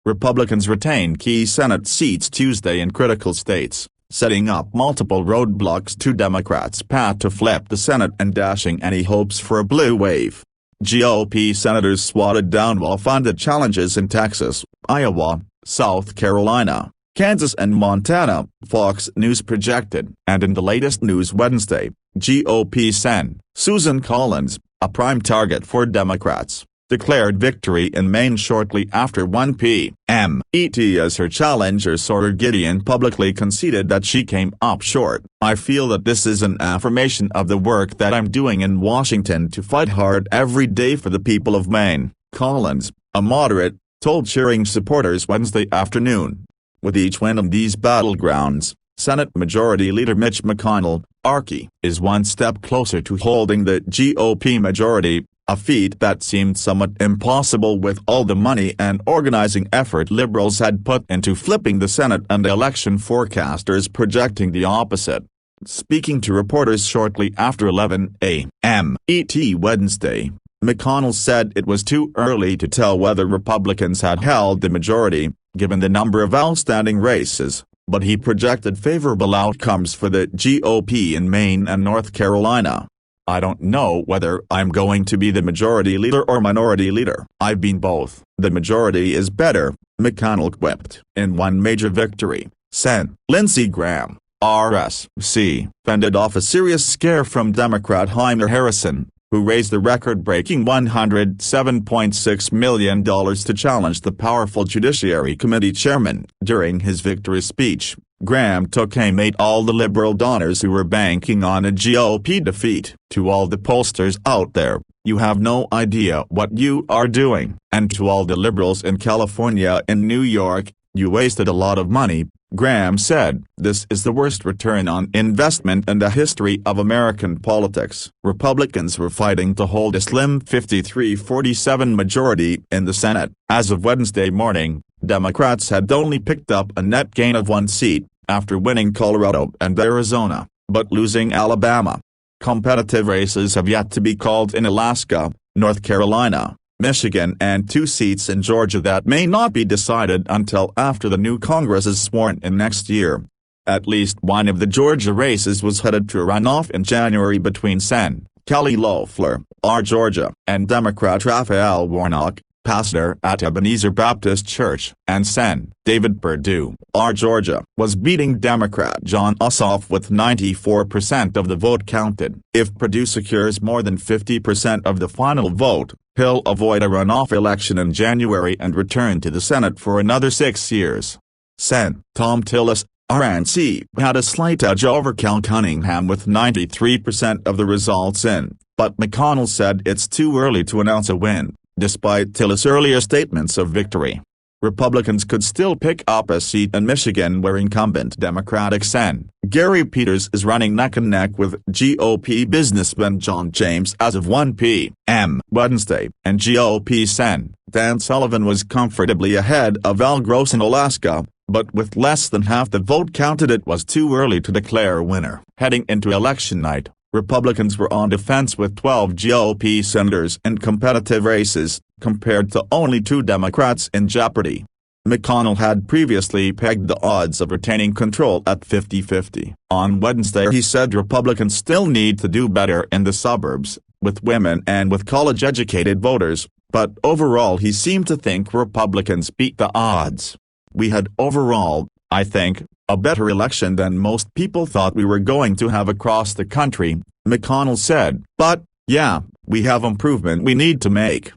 Republicans retained key Senate seats Tuesday in critical states, setting up multiple roadblocks to Democrats' path to flip the Senate and dashing any hopes for a blue wave. GOP senators swatted down well-funded challenges in Texas, Iowa, South Carolina, Kansas and Montana, Fox News projected. And in the latest news Wednesday, GOP Sen. Susan Collins, a prime target for Democrats, declared victory in Maine shortly after 1 p.m. ET as her challenger Sorter Gideon publicly conceded that she came up short. "I feel that this is an affirmation of the work that I'm doing in Washington to fight hard every day for the people of Maine," Collins, a moderate, told cheering supporters Wednesday afternoon. With each win on these battlegrounds, Senate Majority Leader Mitch McConnell, RK, is one step closer to holding the GOP majority, a feat that seemed somewhat impossible with all the money and organizing effort liberals had put into flipping the Senate and election forecasters projecting the opposite. Speaking to reporters shortly after 11 a.m. ET Wednesday, McConnell said it was too early to tell whether Republicans had held the majority, given the number of outstanding races, but he projected favorable outcomes for the GOP in Maine and North Carolina. "I don't know whether I'm going to be the majority leader or minority leader. I've been both. The majority is better," McConnell quipped. In one major victory, Sen. Lindsey Graham, RSC, fended off a serious scare from Democrat Heimer Harrison, who raised the record-breaking $107.6 million to challenge the powerful Judiciary Committee chairman. During his victory speech, Graham took aim at all the liberal donors who were banking on a GOP defeat. "To all the pollsters out there, you have no idea what you are doing. And to all the liberals in California and New York, you wasted a lot of money," Graham said. "This is the worst return on investment in the history of American politics." Republicans were fighting to hold a slim 53-47 majority in the Senate. As of Wednesday morning, Democrats had only picked up a net gain of one seat, after winning Colorado and Arizona, but losing Alabama. Competitive races have yet to be called in Alaska, North Carolina, Michigan and 2 seats in Georgia that may not be decided until after the new Congress is sworn in next year. At least one of the Georgia races was headed to a runoff in January between Sen. Kelly Loeffler, R. Georgia, and Democrat Raphael Warnock, pastor at Ebenezer Baptist Church, and Sen. David Perdue, R. Georgia, was beating Democrat Jon Ossoff with 94% of the vote counted. If Perdue secures more than 50% of the final vote, he'll avoid a runoff election in January and return to the Senate for another 6 years. Sen. Tom Tillis, RNC, had a slight edge over Cal Cunningham with 93% of the results in, but McConnell said it's too early to announce a win, despite Tillis' earlier statements of victory. Republicans could still pick up a seat in Michigan where incumbent Democratic Sen. Gary Peters is running neck-and-neck with GOP businessman John James as of 1 p.m. Wednesday, and GOP Sen. Dan Sullivan was comfortably ahead of Al Gross in Alaska, but with less than half the vote counted it was too early to declare a winner. Heading into election night, Republicans were on defense with 12 GOP senators in competitive races, compared to only 2 Democrats in jeopardy. McConnell had previously pegged the odds of retaining control at 50-50. On Wednesday he said Republicans still need to do better in the suburbs, with women and with college-educated voters, but overall he seemed to think Republicans beat the odds. "We had overall, I think, a better election than most people thought we were going to have across the country," McConnell said. "But, yeah, we have improvement we need to make."